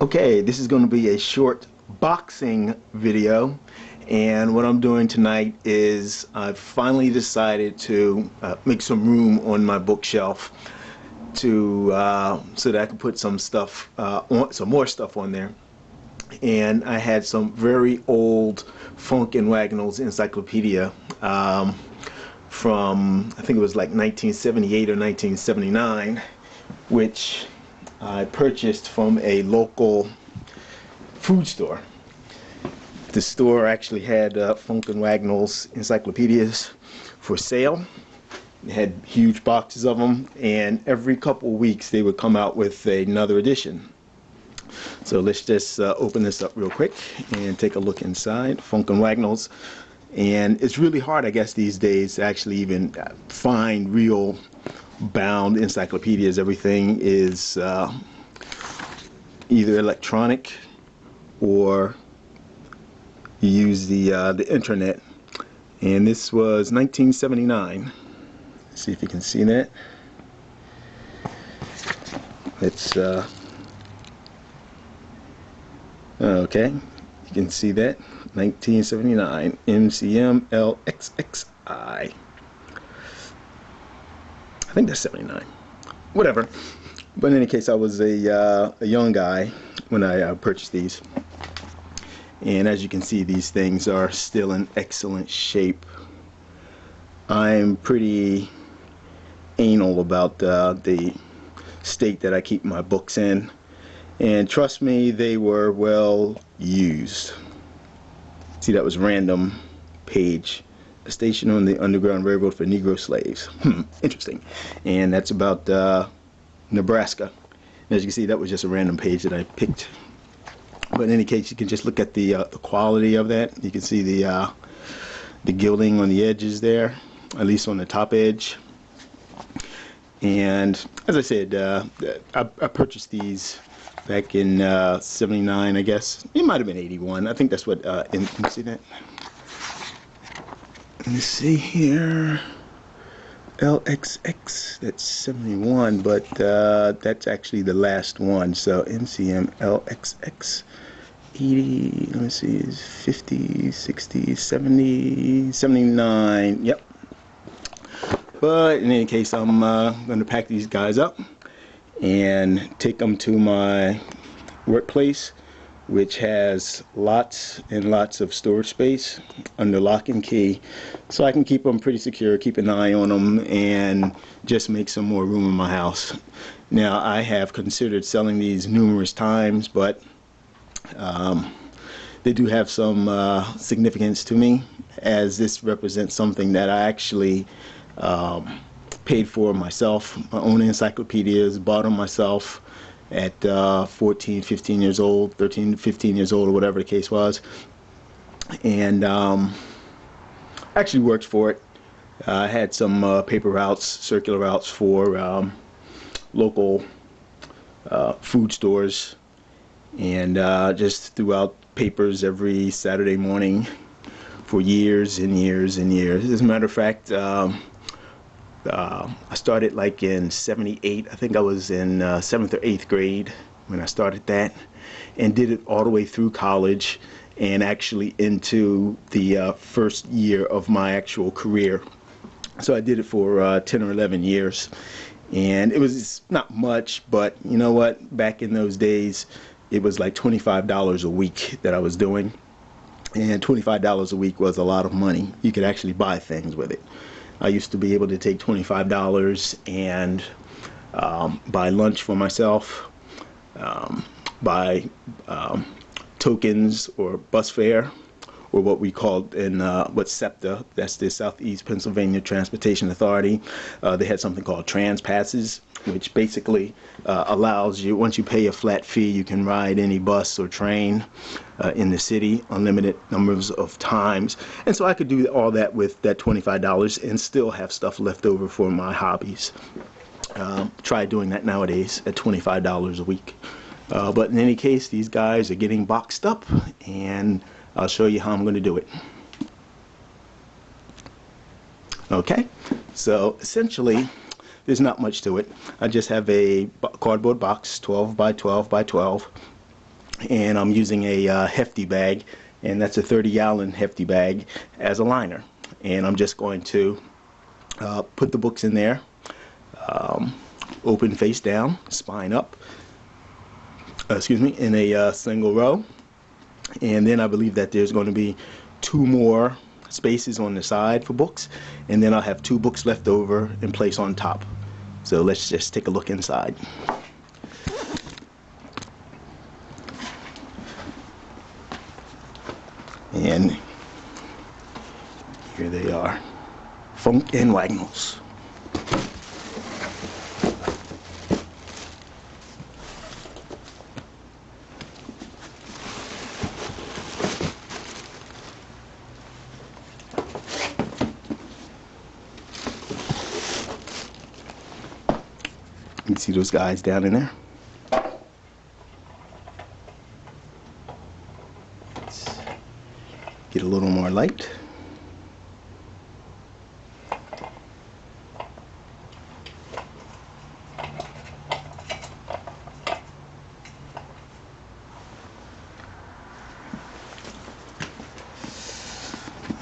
Okay, this is going to be a short boxing video, and what I'm doing tonight is I've finally decided to make some room on my bookshelf to so that I can put some stuff some more stuff on there. And I had some very old Funk and Wagnalls Encyclopedia from, I think it was like 1978 or 1979, which I purchased from a local food store. The store actually had Funk and Wagnalls encyclopedias for sale. They had huge boxes of them, and every couple of weeks they would come out with another edition. So let's just open this up real quick and take a look inside Funk and Wagnalls. And it's really hard, I guess, these days to actually even find real bound encyclopedias. Everything is either electronic or you use the internet. And this was 1979. Let's see if you can see that. Let's okay, you can see that. 1979 MCM LXXI. I think that's 79. Whatever. But in any case, I was a young guy when I purchased these. And as you can see, these things are still in excellent shape. I'm pretty anal about the state that I keep my books in. And trust me, they were well used. See, that was random page. A station on the Underground Railroad for Negro slaves. Interesting. And that's about Nebraska. And as you can see, that was just a random page that I picked. But in any case, you can just look at the quality of that. You can see the gilding on the edges there, at least on the top edge. And as I said, I purchased these back in 79, I guess. It might have been 81. I think that's what, let me see that. Let me see here. LXX, that's 71, but that's actually the last one. So MCM LXX 80, let me see, is 50, 60, 70, 79. Yep. But in any case, I'm going to pack these guys up and take them to my workplace, which has lots and lots of storage space under lock and key, so I can keep them pretty secure, keep an eye on them, and just make some more room in my house. Now, I have considered selling these numerous times, but they do have some significance to me, as this represents something that I actually paid for myself. My own encyclopedias, bought them myself at 14, 15 years old, 13 to 15 years old, or whatever the case was, and actually worked for it. I had some paper routes, circular routes for local food stores, and just threw out papers every Saturday morning for years and years and years. As a matter of fact, I started like in 78. I think I was in 7th or 8th grade when I started that, and did it all the way through college and actually into the first year of my actual career. So I did it for 10 or 11 years, and it was not much, but you know what, back in those days it was like $25 a week that I was doing, and $25 a week was a lot of money. You could actually buy things with it. I used to be able to take $25 and buy lunch for myself, buy tokens or bus fare, or what we called in what SEPTA, that's the Southeast Pennsylvania Transportation Authority. They had something called trans passes, which basically allows you, once you pay a flat fee, you can ride any bus or train in the city unlimited numbers of times. And so I could do all that with that $25 and still have stuff left over for my hobbies. Try doing that nowadays at $25 a week. But in any case, these guys are getting boxed up, and I'll show you how I'm going to do it. Okay, so essentially there's not much to it. I just have a cardboard box, 12 by 12 by 12, and I'm using a hefty bag, and that's a 30-gallon hefty bag as a liner. And I'm just going to put the books in there, open face down, spine up, excuse me, in a single row. And then I believe that there's going to be 2 more spaces on the side for books, and then I'll have 2 books left over and place on top. So let's just take a look inside. And here they are, Funk and Wagnalls. You can see those guys down in there. Let's get a little more light.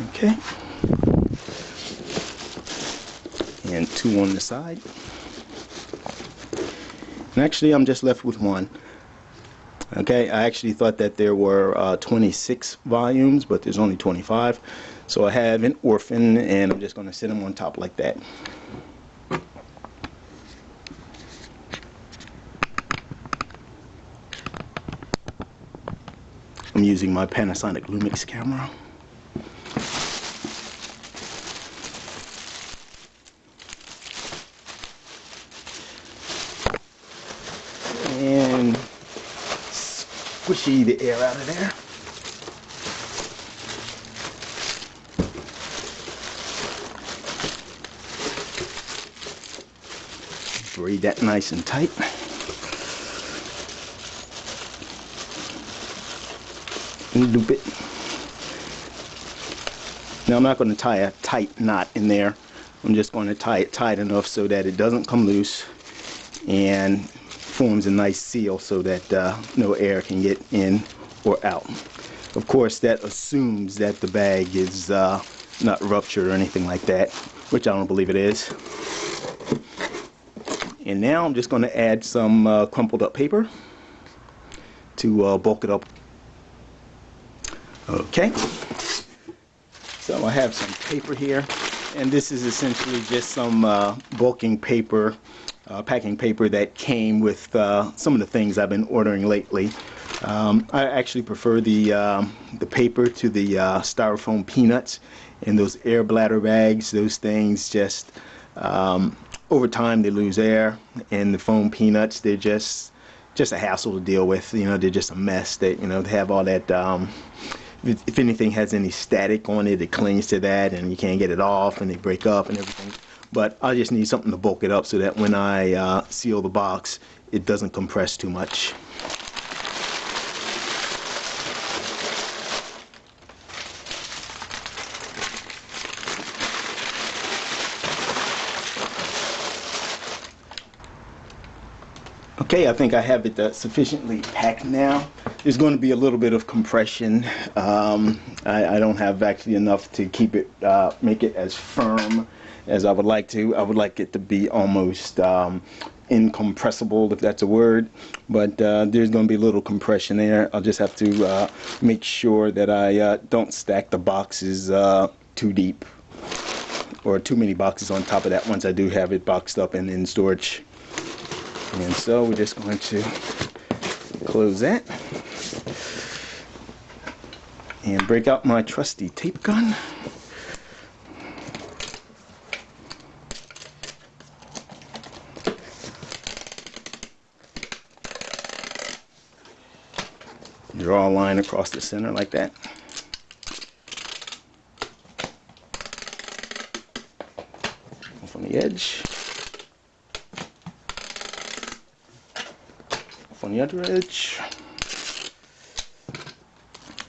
Okay. And 2 on the side. And actually, I'm just left with 1. Okay, I actually thought that there were 26 volumes, but there's only 25. So I have an orphan, and I'm just going to sit them on top like that. I'm using my Panasonic Lumix camera. And squishy the air out of there. Braid that nice and tight. And loop it. Now I'm not going to tie a tight knot in there. I'm just going to tie it tight enough so that it doesn't come loose and forms a nice seal so that no air can get in or out. Of course, that assumes that the bag is not ruptured or anything like that, which I don't believe it is. And now I'm just going to add some crumpled up paper to bulk it up. Okay, so I have some paper here, and this is essentially just some bulking paper, packing paper that came with some of the things I've been ordering lately. I actually prefer the paper to the styrofoam peanuts and those air bladder bags. Those things just over time they lose air, and the foam peanuts, they're just a hassle to deal with. You know, they're just a mess. That, you know, they have all that. If anything has any static on it, it clings to that, and you can't get it off, and they break up and everything. But I just need something to bulk it up so that when I seal the box, it doesn't compress too much. Okay, I think I have it sufficiently packed now. There's going to be a little bit of compression. I don't have actually enough to keep it, make it as firm as I would like to. I would like it to be almost incompressible, if that's a word. But there's going to be a little compression there. I'll just have to make sure that I don't stack the boxes too deep, or too many boxes on top of that once I do have it boxed up and in storage. And so we're just going to close that and break out my trusty tape gun. Draw a line across the center like that. Off on the edge. On the other edge,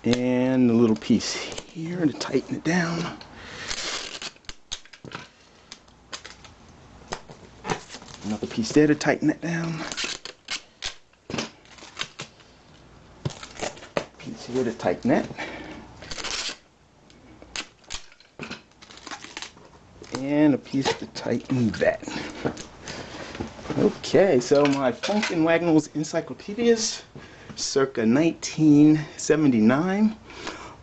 and a little piece here to tighten it down. Another piece there to tighten it down. piece here to tighten that. And a piece to tighten that. Okay, so my Funk and Wagnalls Encyclopedias, circa 1979,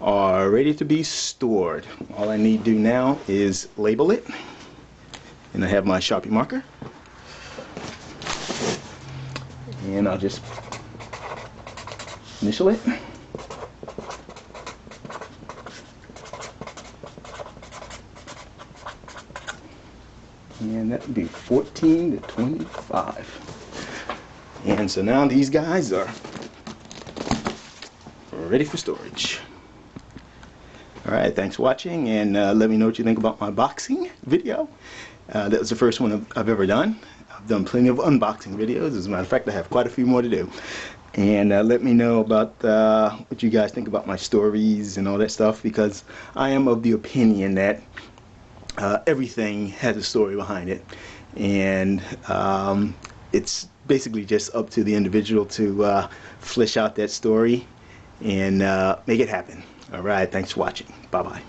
are ready to be stored. All I need to do now is label it. And I have my Sharpie marker. And I'll just initial it. And that would be 14 to 25. And so now these guys are ready for storage. Alright, thanks for watching, and let me know what you think about my boxing video. That was the first one I've ever done. I've done plenty of unboxing videos. As a matter of fact, I have quite a few more to do. And let me know about what you guys think about my stories and all that stuff, because I am of the opinion that everything has a story behind it, and it's basically just up to the individual to flesh out that story and make it happen. Alright, thanks for watching. Bye bye.